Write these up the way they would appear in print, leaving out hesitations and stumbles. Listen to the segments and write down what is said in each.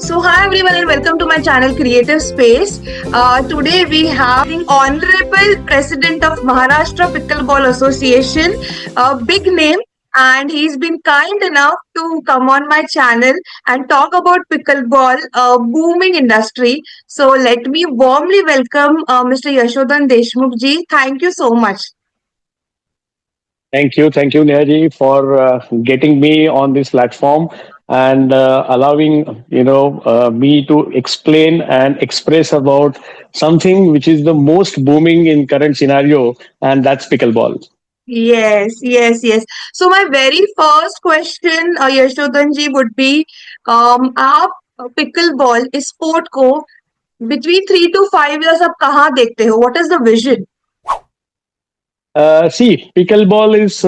So, hi everyone, and welcome to my channel Creative Space. Today we have the Honorable President of Maharashtra Pickleball Association, a big name, and he's been kind enough to come on my channel and talk about pickleball, a booming industry. So, let me warmly welcome Mr. Yashodhan Deshmukh ji. Thank you so much. Thank you, Nehaji, for getting me on this platform and allowing me to explain and express about something which is the most booming in current scenario, and that's pickleball. Yes. So my very first question, Yashodhan ji, would be, आप pickleball इस sport को between 3 to 5 years आप कहाँ देखते हो? What is the vision? See, pickleball is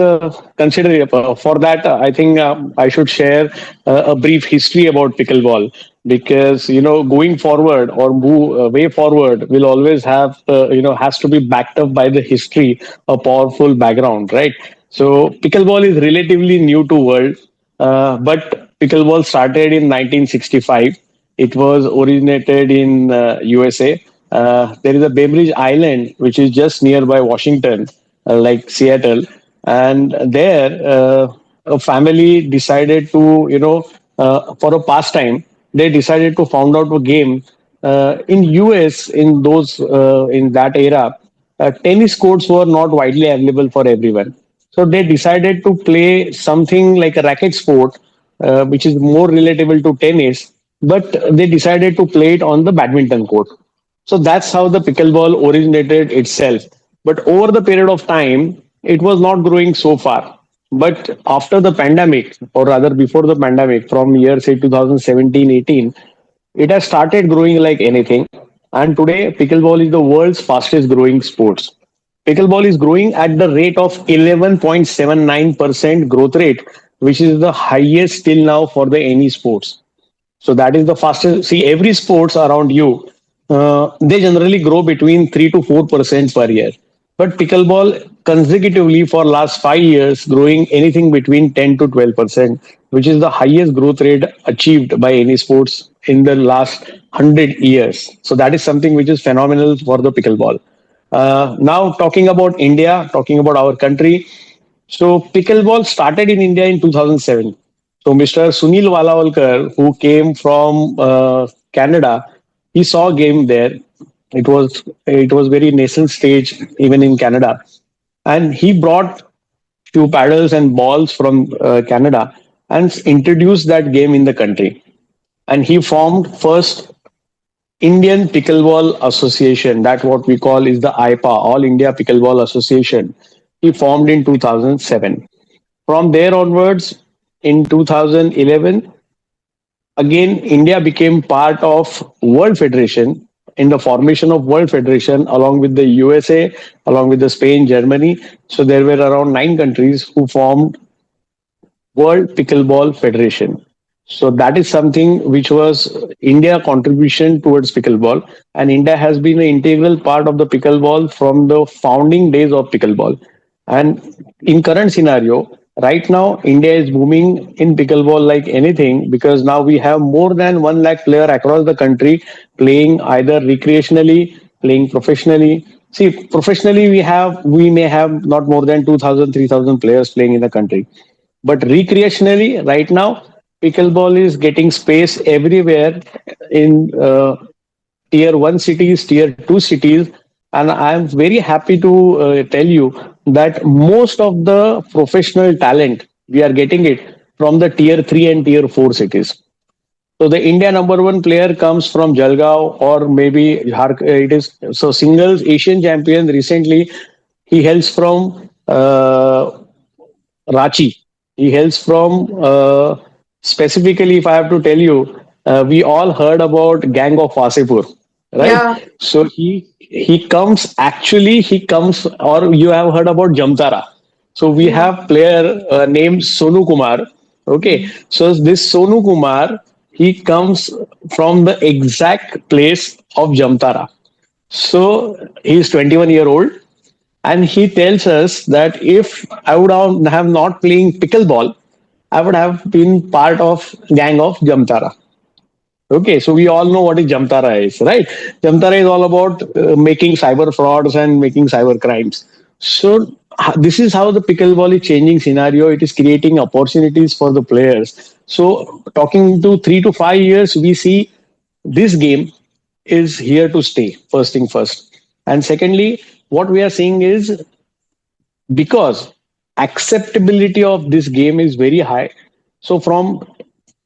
considered for that. I think I should share a brief history about pickleball because going forward or move way forward will always have has to be backed up by the history, a powerful background, right? So pickleball is relatively new to world, but pickleball started in 1965. It was originated in USA. There is a Bainbridge Island which is just nearby Washington, like Seattle, and there a family decided to, for a pastime, they decided to found out a game in US in that era. Tennis courts were not widely available for everyone, so they decided to play something like a racket sport, which is more relatable to tennis, but they decided to play it on the badminton court. So that's how the pickleball originated itself. But over the period of time, it was not growing so far. But after the pandemic, or rather before the pandemic, from year say 2017-18, it has started growing like anything. And today, pickleball is the world's fastest growing sports. Pickleball is growing at the rate of 11.79% growth rate, which is the highest till now for the any sports. So that is the fastest. See, every sports around you, they generally grow between 3 to 4% per year. But pickleball consecutively for last 5 years growing anything between 10 to 12%, which is the highest growth rate achieved by any sports in the last 100 years. So that is something which is phenomenal for the pickleball. Now talking about India, talking about our country, so pickleball started in India in 2007. So Mr. Sunil Walawalkar, who came from Canada, he saw a game there. It was very nascent stage even in Canada, and he brought few paddles and balls from Canada and introduced that game in the country. And he formed first Indian Pickleball Association. That what we call is the IPA, All India Pickleball Association. He formed in 2007. From there onwards, in 2011, again India became part of World Federation. In the formation of World Federation, along with the USA, along with the Spain, Germany, so there were around 9 countries who formed World Pickleball Federation. So that is something which was India contribution towards pickleball, and India has been an integral part of the pickleball from the founding days of pickleball. And in current scenario, right now India is booming in pickleball like anything because now we have more than 1 lakh player across the country playing either recreationally, playing professionally. See, professionally we may have not more than 2,000, 3,000 players playing in the country, but recreationally, right now, pickleball is getting space everywhere in tier one cities, tier two cities. And I'm very happy to tell you that most of the professional talent, we are getting it from the tier three and tier four cities. So the India number one player comes from Jalgaon or maybe it is so singles Asian champion recently. He hails from Rachi. He hails from specifically, if I have to tell you, we all heard about Gang of Wasipur, right? Yeah. So he comes or you have heard about Jamtara. So we Yeah. have player named Sonu Kumar. Okay, so this Sonu Kumar, he comes from the exact place of Jamtara. So he's 21-year old, and he tells us that if I would have not playing pickleball, I would have been part of gang of Jamtara. Okay, so we all know what is Jamtara is, right? Jamtara is all about making cyber frauds and making cyber crimes. So this is how the pickleball is changing scenario. It is creating opportunities for the players. So talking to 3 to 5 years, we see this game is here to stay. First thing first, and secondly, what we are seeing is because acceptability of this game is very high. So from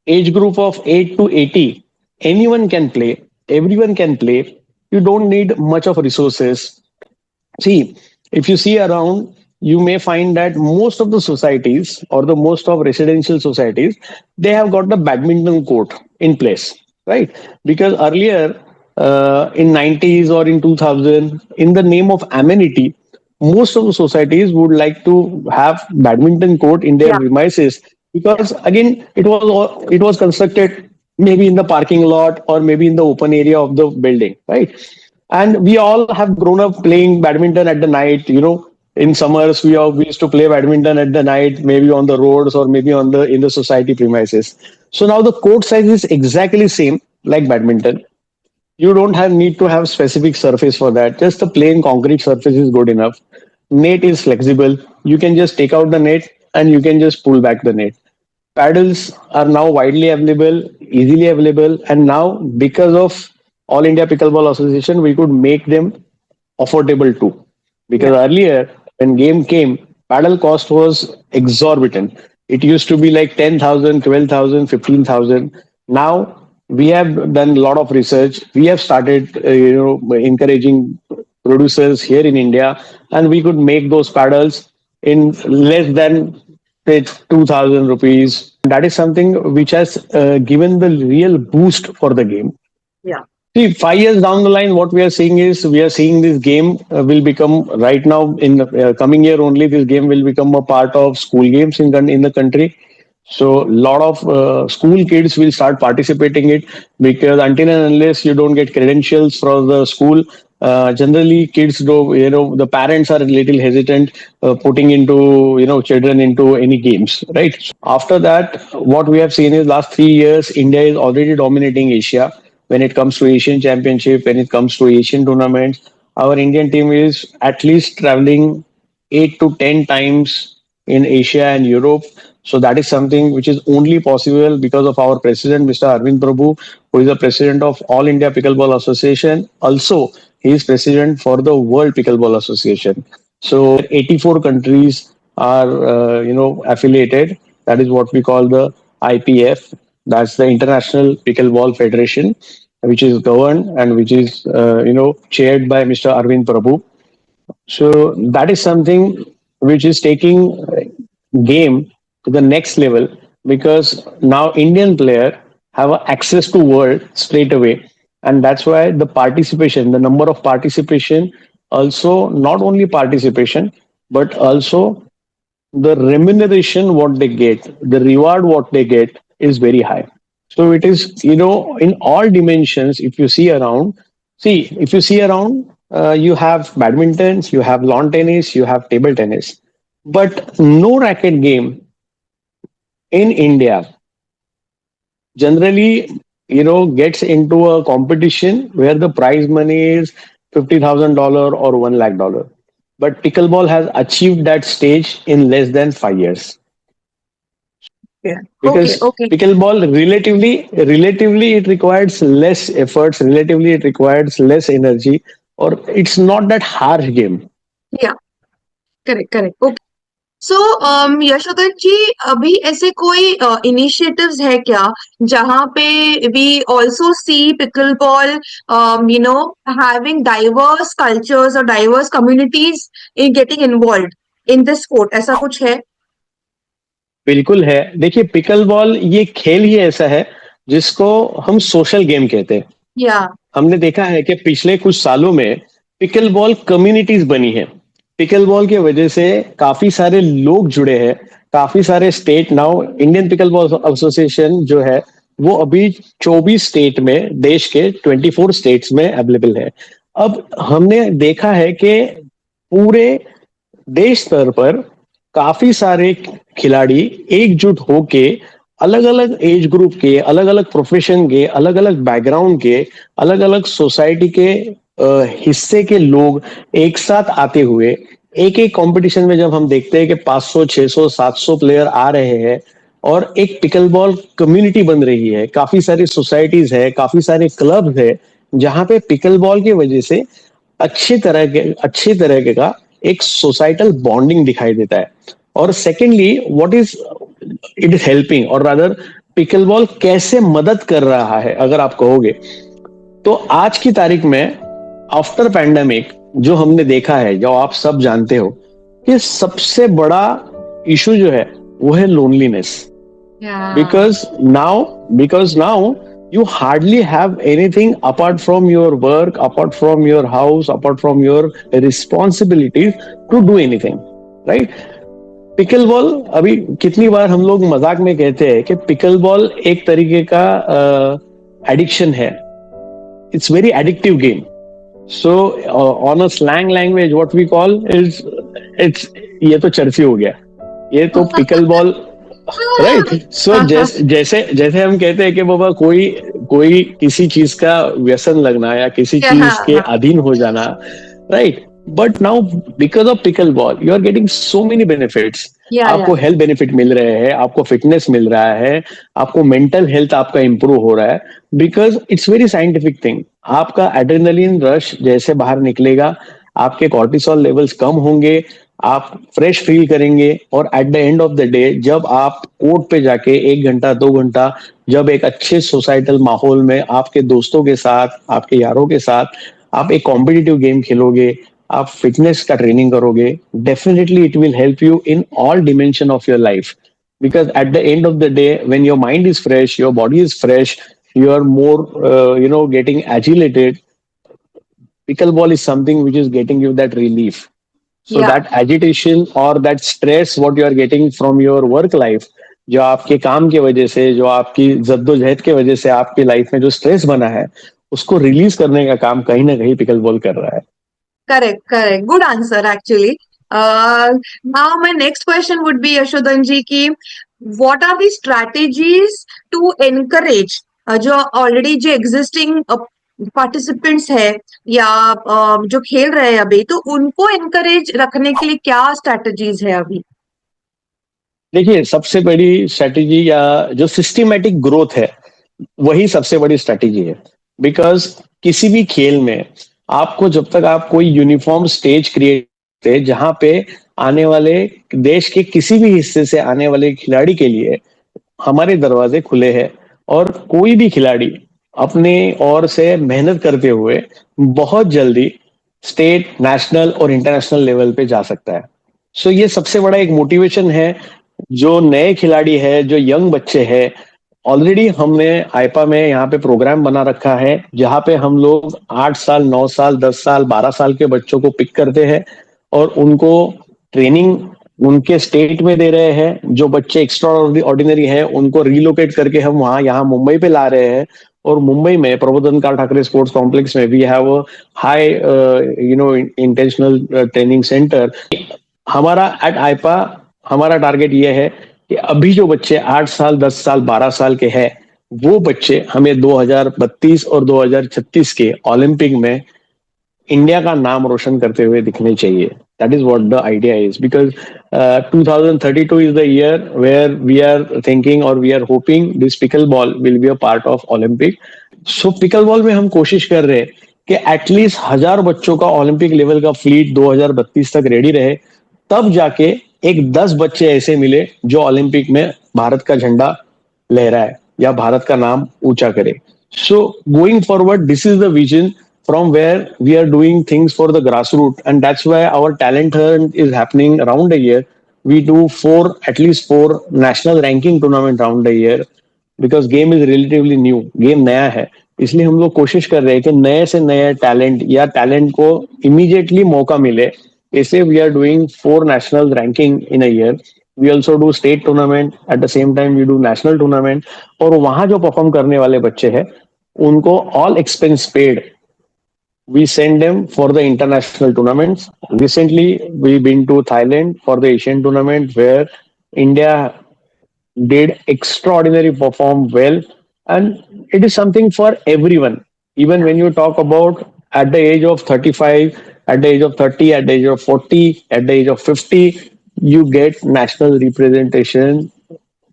age group of 8 to 80, anyone can play, everyone can play. You don't need much of resources. See, if you see around, you may find that most of the societies or the most of residential societies, they have got the badminton court in place, right? Because earlier, in 90s or in 2000, in the name of amenity, most of the societies would like to have badminton court in their Yeah, premises because again, it was constructed maybe in the parking lot or maybe in the open area of the building, right? And we all have grown up playing badminton at the night. In summers we used to play badminton at the night, maybe on the roads or maybe on the in the society premises. So now the court size is exactly same like badminton. You don't have need to have specific surface for that. Just the plain concrete surface is good enough. Net is flexible. You can just take out the net and you can just pull back the net. Paddles are now widely available, easily available, and now because of All India Pickleball Association, we could make them affordable too. Because yeah, earlier, when game came, paddle cost was exorbitant. It used to be like 10,000, 12,000, 15,000. Now we have done a lot of research. We have started, encouraging producers here in India, and we could make those paddles in less than say 2,000 rupees. That is something which has given the real boost for the game. yeah. See, 5 years down the line, what we are seeing is we are seeing this game will become right now in the coming year only. This game will become a part of school games in the country. So a lot of school kids will start participating it because until and unless you don't get credentials from the school, generally kids do. The parents are a little hesitant putting into children into any games, right? After that, what we have seen is last 3 years, India is already dominating Asia when it comes to Asian Championship, when it comes to Asian tournaments. Our Indian team is at least traveling 8 to 10 times in Asia and Europe. So that is something which is only possible because of our president, Mr. Arvind Prabhu, who is the president of All India Pickleball Association. Also, he is president for the World Pickleball Association. So 84 countries are affiliated. That is what we call the IPF. That's the International Pickleball Federation, which is governed and which is chaired by Mr. Arvind Prabhu. So that is something which is taking game to the next level because now Indian player have access to world straight away, and that's why the number of participation, also not only participation but also the remuneration what they get, the reward what they get is very high. So it is, in all dimensions. If you see around, you have badminton, you have lawn tennis, you have table tennis, but no racket game in India generally, gets into a competition where the prize money is $50,000 or $1 lakh. But pickleball has achieved that stage in less than 5 years Yeah. Okay, because okay. pickleball relatively it requires less efforts, relatively it requires less energy, or it's not that harsh game. Yeah, correct, correct. Okay. सो यशोधन जी, अभी ऐसे कोई initiatives है क्या जहाँ पे we also see pickleball you know having diverse cultures और diverse communities in getting involve in this sport, ऐसा कुछ है? बिल्कुल है। देखिए, पिकल बॉल ये खेल ही ऐसा है जिसको हम सोशल गेम कहते हैं। या हमने देखा है कि पिछले कुछ सालों में पिकल बॉल कम्युनिटीज बनी है। पिकल बॉल की वजह से काफी सारे लोग जुड़े हैं, काफी सारे state now Indian pickle ball association जो है वो अभी 24 स्टेट में, देश के 24 स्टेट्स में अवेलेबल है। अब हमने देखा है कि पूरे देश स्तर पर काफी सारे खिलाड़ी एकजुट होके अलग अलग एज ग्रुप के, अलग अलग प्रोफेशन के, अलग अलग बैकग्राउंड के, अलग अलग सोसाइटी के हिस्से के लोग एक साथ आते हुए एक एक कंपटीशन में जब हम देखते हैं कि 500 600 700 प्लेयर आ रहे हैं और एक पिकल बॉल कम्युनिटी बन रही है, काफी सारी सोसाइटीज है, काफी सारे क्लब है जहां पे पिकल बॉल की वजह से अच्छी तरह के का एक सोसाइटल बॉन्डिंग दिखाई देता है। और secondly what is it is helping, और रादर पिकल बॉल कैसे मदद कर रहा है अगर आप कहोगे, तो आज की तारीख में आफ्टर पैंडेमिक जो हमने देखा है, जो आप सब जानते हो, कि सबसे बड़ा इशू जो है वो है loneliness. Yeah. Because now you hardly have anything apart from your work, apart from your house, apart from your responsibilities to do anything, right? Pickle ball, अभी कितनी बार हम लोग मजाक में कहते हैं कि पिकल बॉल एक तरीके का एडिक्शन है। It's very addictive game. So on a slang language what we call is, it's, ये तो चर्ची हो गया, ये तो पिकल बॉल, राइट। सो जैसे जैसे हम कहते हैं कि बाबा कोई कोई किसी चीज का व्यसन लगना या किसी चीज के Yeah. अधीन हो जाना, right. But now because of pickleball you are getting so many benefits. Yeah, yeah. आपको हेल्थ बेनिफिट मिल रहे हैं, आपको फिटनेस मिल रहा है, आपको मेंटल हेल्थ आपका इंप्रूव हो रहा है, because it's very scientific thing. आपका एड्रेनलिन रश जैसे बाहर निकलेगा, आपके कॉर्टिसोल लेवल्स कम होंगे, आप फ्रेश फील करेंगे, और at the end of the day जब आप कोर्ट पे जाके 1 घंटा 2 घंटा जब एक अच्छे सोसाइटल माहौल में आपके दोस्तों के साथ, आपके यारों के साथ आप एक कॉम्पिटिटिव गेम खेलोगे, आप फिटनेस का ट्रेनिंग करोगे, definitely it will help you in all dimension of your life. because at the end of the day when your mind is fresh, your body is fresh, you are more getting agitated, pickleball is something which is getting you that relief. So Yeah. that agitation or that stress what you are getting from your work life, जो आपके काम की वजह से, जो आपकी जद्दोजहद की वजह से आपकी लाइफ में जो स्ट्रेस बना है, उसको रिलीज करने का काम कहीं ना कहीं पिकल बॉल कर रहा है। Correct, correct. Good answer, actually. Now, my next question would be, Yashodhan ji, ki, what are the strategies to encourage जो already जो existing participants है या जो खेल रहे हैं अभी, तो उनको encourage रखने के लिए क्या strategies है अभी? देखिए, सबसे बड़ी स्ट्रेटेजी या जो सिस्टमेटिक ग्रोथ है वही सबसे बड़ी स्ट्रेटेजी है। बिकॉज किसी भी खेल में आपको, जब तक आप कोई यूनिफॉर्म स्टेज क्रिएट करते हैं जहां पे आने वाले देश के किसी भी हिस्से से आने वाले खिलाड़ी के लिए हमारे दरवाजे खुले हैं, और कोई भी खिलाड़ी अपने ओर से मेहनत करते हुए बहुत जल्दी स्टेट, नेशनल और इंटरनेशनल लेवल पे जा सकता है। सो ये सबसे बड़ा एक मोटिवेशन है। जो नए खिलाड़ी है, जो यंग बच्चे हैं, ऑलरेडी हमने आईपा में यहाँ पे प्रोग्राम बना रखा है जहाँ पे हम लोग 8 साल 9 साल 10 साल 12 साल के बच्चों को पिक करते हैं और उनको ट्रेनिंग उनके स्टेट में दे रहे हैं। जो बच्चे एक्स्ट्रा ऑर्डिनरी हैं उनको रिलोकेट करके हम वहाँ यहाँ मुंबई पे ला रहे हैं, और मुंबई में प्रबोधनकार ठाकरे स्पोर्ट्स कॉम्प्लेक्स में we have high intentional training centre. हमारा एट आईपा हमारा टारगेट ये है कि अभी जो बच्चे 8 साल 10 साल 12 साल के हैं, वो बच्चे हमें 2032 और 2036 के ओलंपिक में इंडिया का नाम रोशन करते हुए दिखने चाहिए। That is what the idea is, because 2032 is the year where we are thinking और we are hoping this pickleball will be a part of Olympic. So pickleball में हम कोशिश कर रहे हैं कि एटलीस्ट 1000 बच्चों का ओलंपिक लेवल का फ्लीट 2032 तक रेडी रहे, तब जाके एक 10 बच्चे ऐसे मिले जो ओलंपिक में भारत का झंडा लहराए या भारत का नाम ऊंचा करे। So going forward this is the vision from where we are doing things for the grassroots, and that's why our talent hunt is happening around a year. We do at least four national ranking tournament around a year, because game is relatively new, game नया है, इसलिए हम लोग कोशिश कर रहे हैं कि नए से नए टैलेंट या टैलेंट को इमीडिएटली मौका मिले। ऐसे we are doing 4 national ranking in a year. We also do state tournament, at the same time we do national tournament, और वहां जो परफॉर्म करने वाले बच्चे हैं उनको all expense paid we send them for the international tournaments. Recently, we've been to Thailand for the Asian tournament where India did extraordinary, performed well, and it is something for everyone. Even when you talk about at the age of 35, at the age of 30, at the age of 40, at the age of 50, you get national representation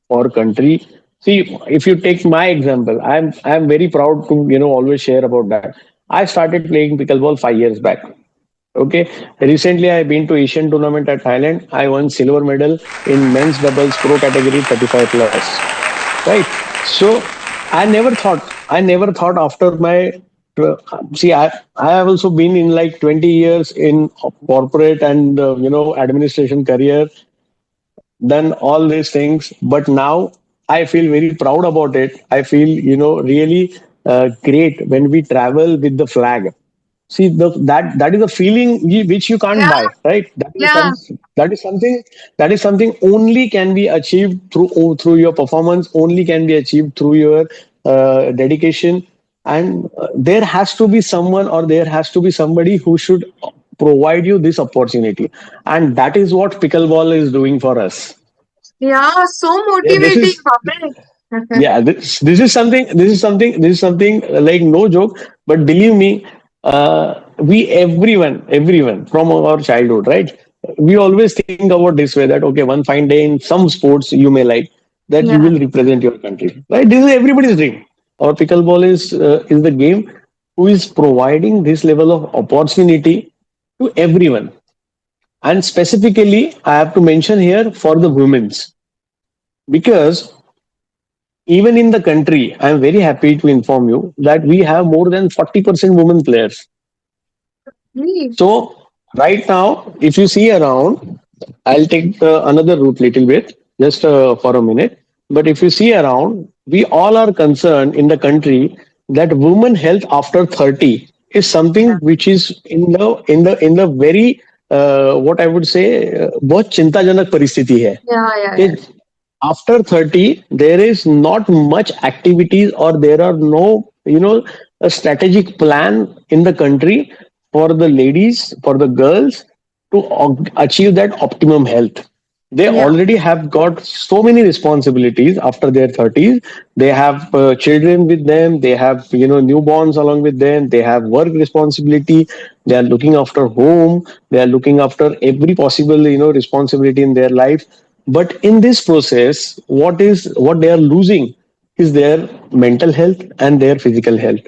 for country. See, if you take my example, I'm very proud to always share about that. I started playing pickleball 5 years back. Okay, recently I've been to Asian tournament at Thailand. I won silver medal in men's doubles pro category 35 plus. Right. So I never thought after my see I have also been in like 20 years in corporate and administration career, done all these things, but now I feel very proud about it. I feel really great when we travel with the flag. See, that is a feeling which you can't Yeah, buy, right? yeah, That is something only can be achieved through your performance, only can be achieved through your dedication. And there has to be someone, or there has to be somebody who should provide you this opportunity, and that is what pickleball is doing for us. yeah. So Yeah, this motivating, is Bhavesh. yeah, this is something like no joke, but believe me, we everyone from our childhood, right? We always think about this way, that okay, one fine day in some sports you may like, that you Yeah, will represent your country, right? This is everybody's dream. Our pickleball is the game who is providing this level of opportunity to everyone, and specifically I have to mention here for the women's, because even in the country, I'm very happy to inform you that we have more than 40% women players. really. So right now, if you see around, I'll take another route little bit, just for a minute. But if you see around, we all are concerned in the country that women health after 30 is something which is in the very what I would say बहुत चिंताजनक परिस्थिति है Yeah, yeah, कि yeah. after 30 there is not much activities, or there are no a strategic plan in the country for the ladies, for the girls, to achieve that optimum health. They Yeah, already have got so many responsibilities after their 30s. They have children with them, they have newborns along with them, they have work responsibility, they are looking after home, they are looking after every possible responsibility in their life. But in this process, what they are losing is their mental health and their physical health.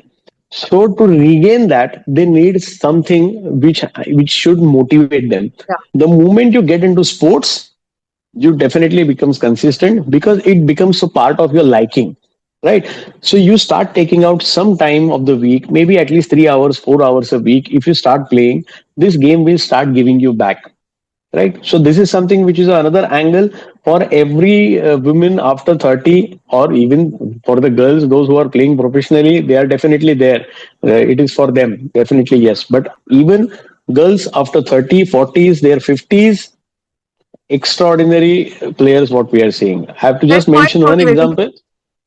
So to regain that, they need something which should motivate them. yeah. The moment you get into sports, you definitely becomes consistent, because it becomes a part of your liking, right? So you start taking out some time of the week, maybe at least 3 hours, 4 hours a week. If you start playing, this game will start giving you back, right? So this is something which is another angle for every women after 30, or even for the girls, those who are playing professionally, they are definitely there. It is for them, definitely, yes. But even girls after 30, 40s, their 50s, extraordinary players what we are seeing. I have to That's just quite mention one motivating. example.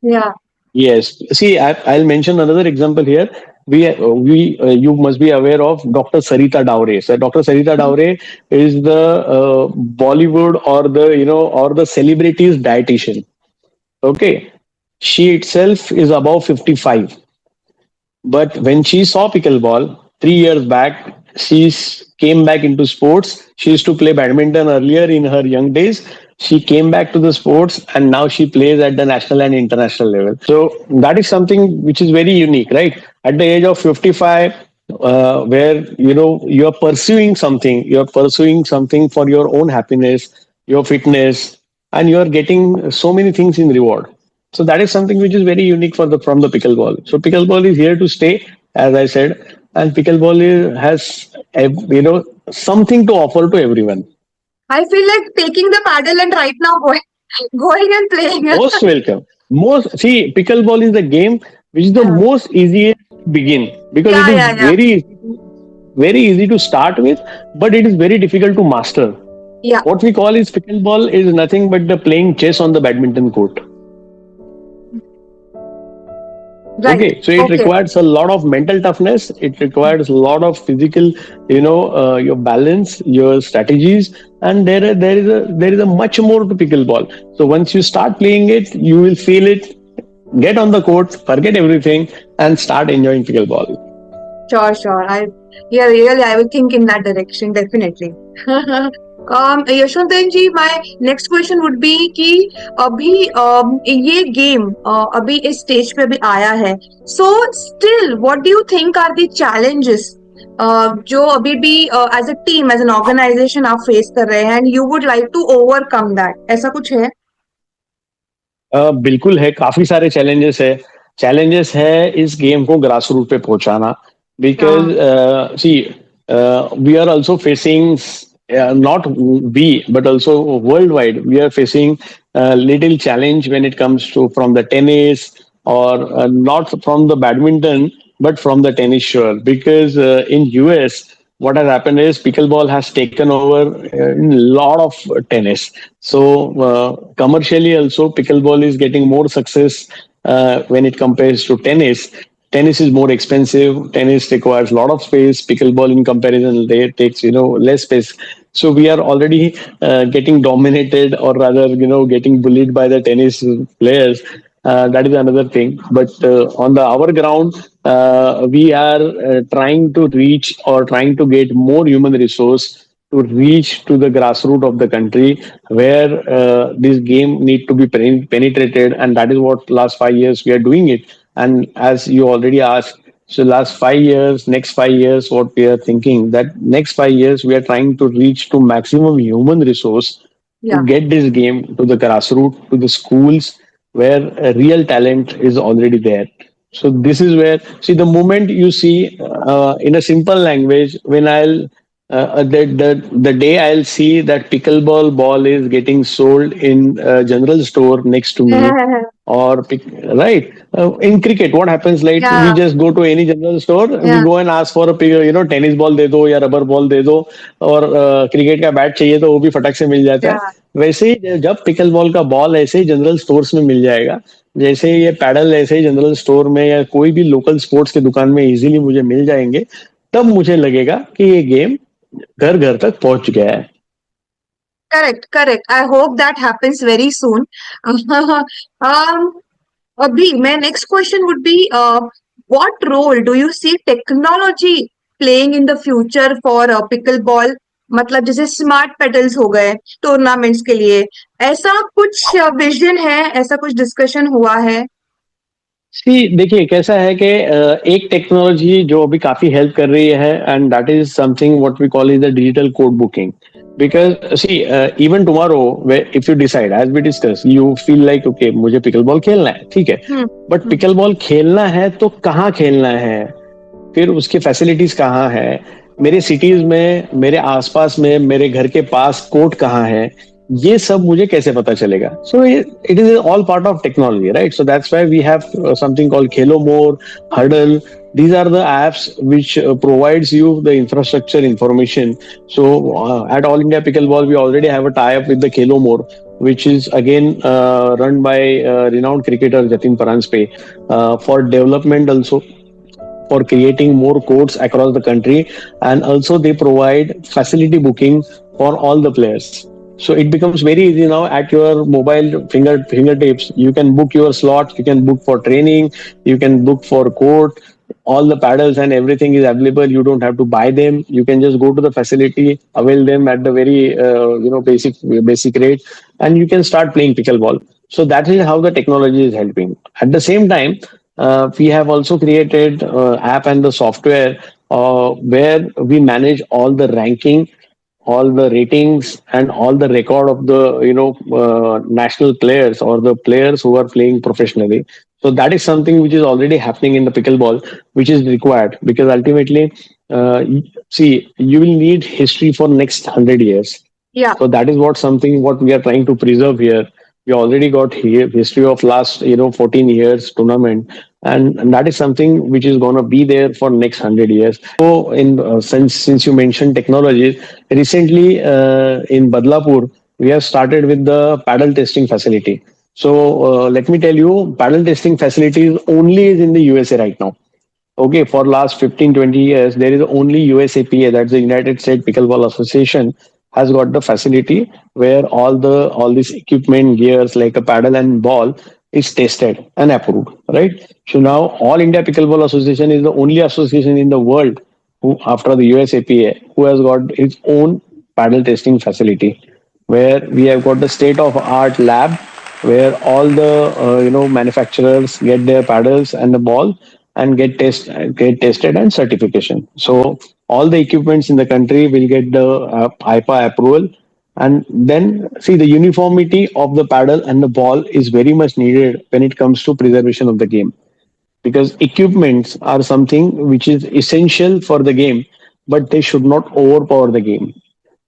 Yeah. Yes. See, I'll mention another example here. You must be aware of Dr. Sarita Daure. So Dr. Sarita Daure is the Bollywood, or the celebrities dietitian. Okay. She itself is above 55. But when she saw pickleball 3 years back, came back into sports. She used to play badminton earlier in her young days. She came back to the sports, and now she plays at the national and international level. So that is something which is very unique, right? At the age of 55, where you're pursuing something for your own happiness, your fitness, and you're getting so many things in reward. So that is something which is very unique from the pickleball. So pickleball is here to stay, as I said, and pickleball has something to offer to everyone. I feel like taking the paddle and right now going, going and playing. Most welcome. Most see, pickleball is the game which is the Yeah, most easiest to begin, because it yeah, is yeah, yeah. very easy to start with, but it is very difficult to master. Yeah. What we call is pickleball is nothing but the playing chess on the badminton court. Right. Okay, so it Okay. requires a lot of mental toughness. It requires a lot of physical, your balance, your strategies, and there is a much more to pickleball. So once you start playing it, you will feel it. Get on the court, forget everything, and start enjoying pickleball. Sure, sure. Yeah, really, I will think in that direction, definitely. यशवंतन ji, my next question would be कि अभी ये game अभी इस stage पे अभी आया है, so still what do you think are the challenges जो अभी भी as a team, as an organization आप फेस कर रहे हैं, and you would like to overcome that, ऐसा कुछ है? बिल्कुल है, काफी सारे चैलेंजेस है इस गेम को ग्रास रूट पे पहुंचाना, बिकॉज हाँ. See we are also facing, not we but also worldwide we are facing little challenge when it comes to from the tennis, or not from the badminton but from the tennis, sure, because in US what has happened is pickleball has taken over in a lot of tennis. So commercially also pickleball is getting more success when it compares to tennis. Tennis is more expensive. Tennis requires a lot of space. Pickleball, in comparison, they takes less space. So we are already getting dominated, or rather, getting bullied by the tennis players. That is another thing. But on the our ground, we are trying to reach or trying to get more human resource to reach to the grassroots of the country where this game need to be penetrated, and that is what last 5 years we are doing it. And as you already asked, so last 5 years, next 5 years, what we are thinking that next 5 years we are trying to reach to maximum human resource to Yeah. get this game to the grassroots, to the schools where a real talent is already there. So this is where, see, the moment you see in a simple language, when the day I'll see that pickleball ball is getting sold in a general store next to me, or right, in cricket what happens, like we Yeah. just go to any general store, we Yeah. go and ask for a tennis ball दे दो या rubber ball दे दो, और cricket का bat चाहिए तो वो भी फटक से मिल जाता है. Yeah. वैसे ही जब पिकल बॉल का बॉल ऐसे ही जनरल स्टोर्स में मिल जाएगा, जैसे ये पैडल ऐसे ही जनरल स्टोर में या कोई भी लोकल स्पोर्ट्स की दुकान में इजीली मुझे मिल जाएंगे, तब मुझे लगेगा कि ये गेम घर घर तक पहुंच गया है. Correct, correct. I hope that happens very soon. Abhi, my next question would be, what role do you see technology playing in the future for pickleball? मतलब जैसे स्मार्ट पेडल्स हो गए टूर्नामेंट्स के लिए, ऐसा कुछ विजन है, ऐसा कुछ डिस्कशन हुआ है? सी देखिए कैसा है कि एक टेक्नोलॉजी जो अभी काफी हेल्प कर रही है, and that is something what we call is the digital code booking. Because see even tomorrow if you decide as we discuss, you feel like okay मुझे पिकल बॉल खेलना है, ठीक है, hmm. But hmm. Pickleball खेलना है तो कहाँ खेलना है, फिर उसकी फैसिलिटीज कहाँ है, मेरे सिटीज में, मेरे आसपास में, मेरे घर के पास कोर्ट कहाँ है, ये सब मुझे कैसे पता चलेगा. So it is all part of technology, right. So that's why we have something called Khelo more, huddle. These are the apps which provides you the infrastructure information. So at All India Pickleball, we already have a tie-up with the Khelo More, which is again run by renowned cricketer Jatin Paranspe, for development also, for creating more courts across the country, and also they provide facility booking for all the players. So it becomes very easy now at your mobile fingertips. You can book your slot, you can book for training, you can book for court. All the paddles and everything is available. You don't have to buy them. You can just go to the facility, avail them at the very basic rate, and you can start playing pickleball. So that is how the technology is helping. At the same time, we have also created app and the software where we manage all the ranking, all the ratings, and all the record of the national players or the players who are playing professionally. So that is something which is already happening in the pickleball, which is required, because ultimately, see, you will need history for next 100 years. Yeah. So that is what something what we are trying to preserve here. We already got here history of last 14 years tournament, and that is something which is going to be there for next 100 years. So in since you mentioned technologies, recently in Badlapur we have started with the paddle testing facility. So let me tell you, paddle testing facilities only is in the USA right now. Okay, for last 15, 20 years, there is only USAPA, that's the United States Pickleball Association, has got the facility where all this equipment, gears like a paddle and ball is tested and approved, right? So now All India Pickleball Association is the only association in the world who, after the USAPA, who has got its own paddle testing facility, where we have got the state of art lab where all the manufacturers get their paddles and the ball and get tested and certification. So all the equipments in the country will get the IPA approval, and then see the uniformity of the paddle and the ball is very much needed when it comes to preservation of the game, because equipments are something which is essential for the game, but they should not overpower the game.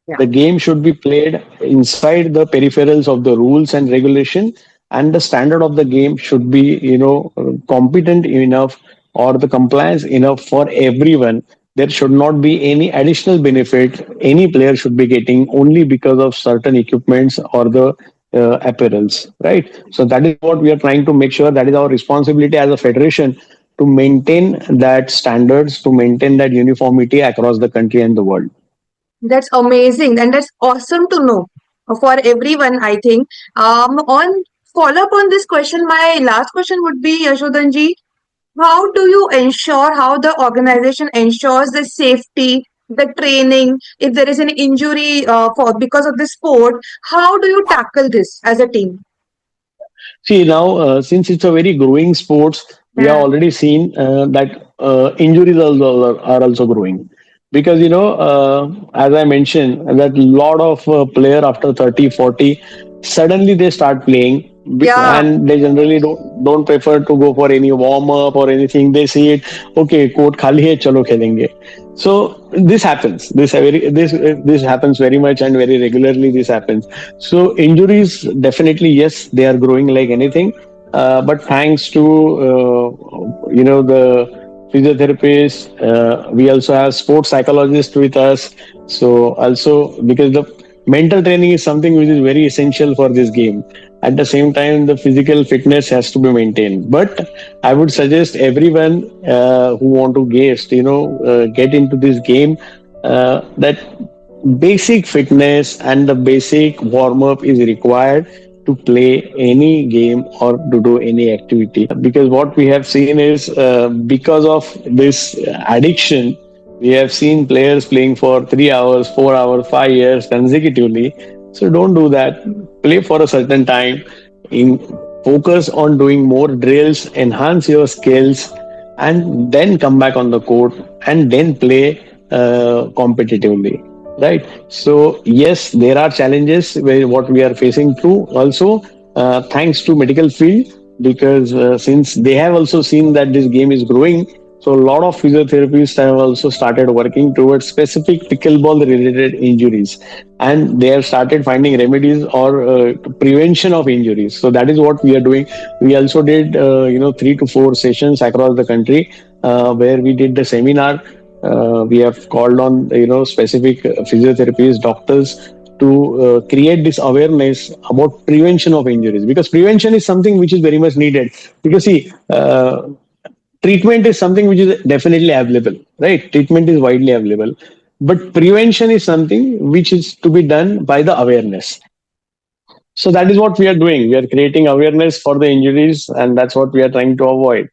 Yeah. The game should be played inside the peripherals of the rules and regulation, and the standard of the game should be, competent enough or the compliance enough for everyone. There should not be any additional benefit any player should be getting only because of certain equipments or the apparels, right? So that is what we are trying to make sure. That is our responsibility as a federation to maintain that standards, to maintain that uniformity across the country and the world. That's amazing, and that's awesome to know for everyone, I think. On follow up on this question, my last question would be, Yashodhanji, how do you ensure, how the organization ensures the safety, the training, if there is an injury for because of the sport, how do you tackle this as a team? See, now, since it's a very growing sports, we have Yeah. already seen that injuries are also growing. Because, as I mentioned, that lot of player after 30, 40, suddenly they start playing, Yeah. and they generally don't prefer to go for any warm up or anything. They see it, okay, court khali hai, chalo khelenge. So this happens. This happens very much and very regularly. This happens. So injuries, definitely, yes, they are growing like anything. But thanks to the physiotherapists, we also have sports psychologists with us. So also, because the mental training is something which is very essential for this game. At the same time, the physical fitness has to be maintained. But I would suggest everyone who want to get into this game, that basic fitness and the basic warm up is required to play any game or to do any activity. Because what we have seen is, because of this addiction, we have seen players playing for 3 hours, 4 hours, 5 years consecutively. So don't do that. Play for a certain time. In Focus on doing more drills, enhance your skills, and then come back on the court and then play competitively, right? So yes, there are challenges where what we are facing through also, thanks to medical field, because since they have also seen that this game is growing, so a lot of physiotherapists have also started working towards specific pickleball related injuries, and they have started finding remedies or prevention of injuries. So that is what we are doing. We also did 3 to 4 sessions across the country, where we did the seminar. We have called on specific physiotherapists, doctors, to create this awareness about prevention of injuries, because prevention is something which is very much needed. Because see, treatment is something which is definitely available, right? Treatment is widely available, but prevention is something which is to be done by the awareness. So that is what we are doing. We are creating awareness for the injuries, and that's what we are trying to avoid.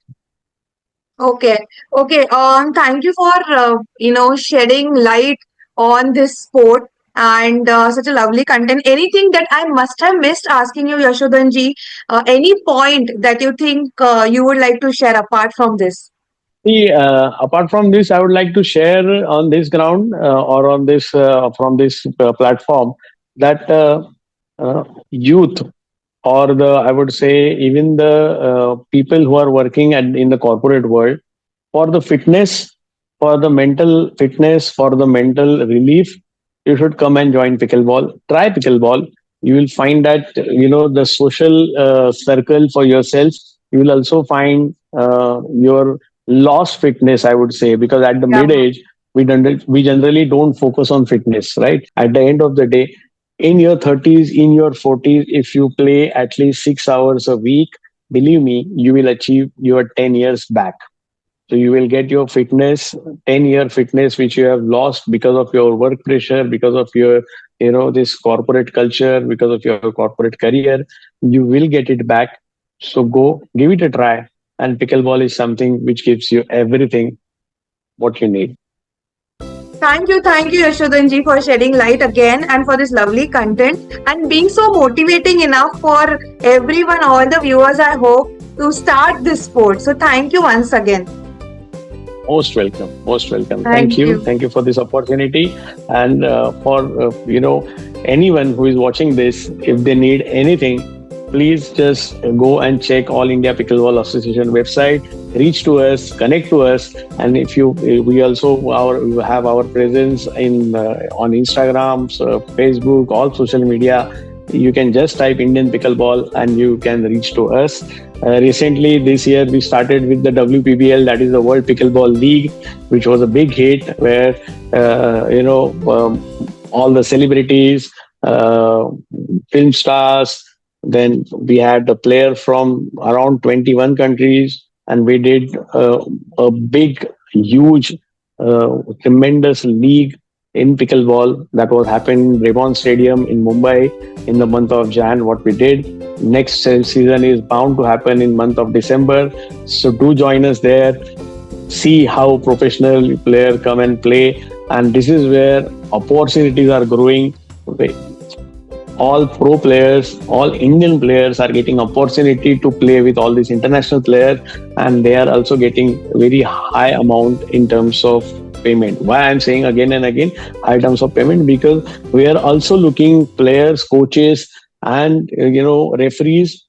Okay, okay. Thank you for shedding light on this sport and such a lovely content. Anything that I must have missed asking you, Yashodhanji? Any point that you think you would like to share apart from this? See, apart from this, I would like to share on this ground, or on this from this platform, that youth, or the, I would say, even the people who are working in the corporate world, for the fitness, for the mental fitness, for the mental relief, you should come and join pickleball. Try pickleball. You will find that the social circle for yourself. You will also find your lost fitness, I would say, because at the Yeah. mid age, we generally don't focus on fitness, right? At the end of the day, In your 30s, in your 40s, if you play at least 6 hours a week, believe me, you will achieve your 10 years back. So you will get your fitness, 10-year fitness, which you have lost because of your work pressure, because of your, this corporate culture, because of your corporate career. You will get it back. So go give it a try. And pickleball is something which gives you everything what you need. Thank you, Yashodhan ji, for shedding light again and for this lovely content and being so motivating enough for everyone, all the viewers, I hope, to start this sport. So, thank you once again. Most welcome. Most welcome. Thank Thank you. you. Thank you for this opportunity. And for anyone who is watching this, if they need anything, please just go and check All India Pickleball Association website. Reach to us, connect to us, and if you, we also we have our presence in on Instagram, so Facebook, all social media. You can just type Indian Pickleball and you can reach to us. Recently, this year, we started with the WPBL, that is the World Pickleball League, which was a big hit where, all the celebrities, film stars, then we had a player from around 21 countries, and we did a big, huge, tremendous league in pickleball that was happened in Rebon Stadium in Mumbai in the month of Jan. What we did next season is bound to happen in month of December. So do join us there. See how professional player come and play, and this is where opportunities are growing. All pro players, all Indian players are getting opportunity to play with all these international players, and they are also getting very high amount in terms of payment. Why I'm saying again and again high terms of payment, because we are also looking players, coaches, and referees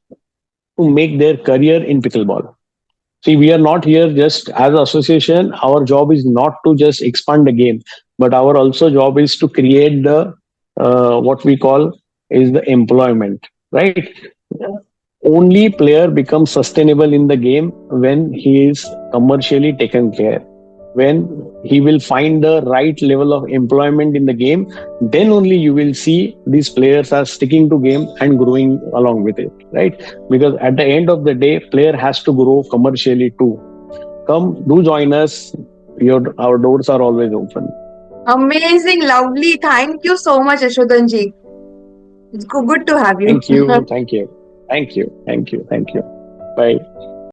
to make their career in pickleball. See, we are not here just as an association. Our job is not to just expand the game, but our also job is to create the what we call is the employment, right? Only player becomes sustainable in the game when he is commercially taken care. When he will find the right level of employment in the game, then only you will see these players are sticking to game and growing along with it, right? Because at the end of the day, player has to grow commercially too. Come, do join us. Our doors are always open. Amazing, lovely. Thank you so much, Yashodhan ji. It's good to have you. Thank you. Thank you. Thank you. Thank you. Thank you. Bye.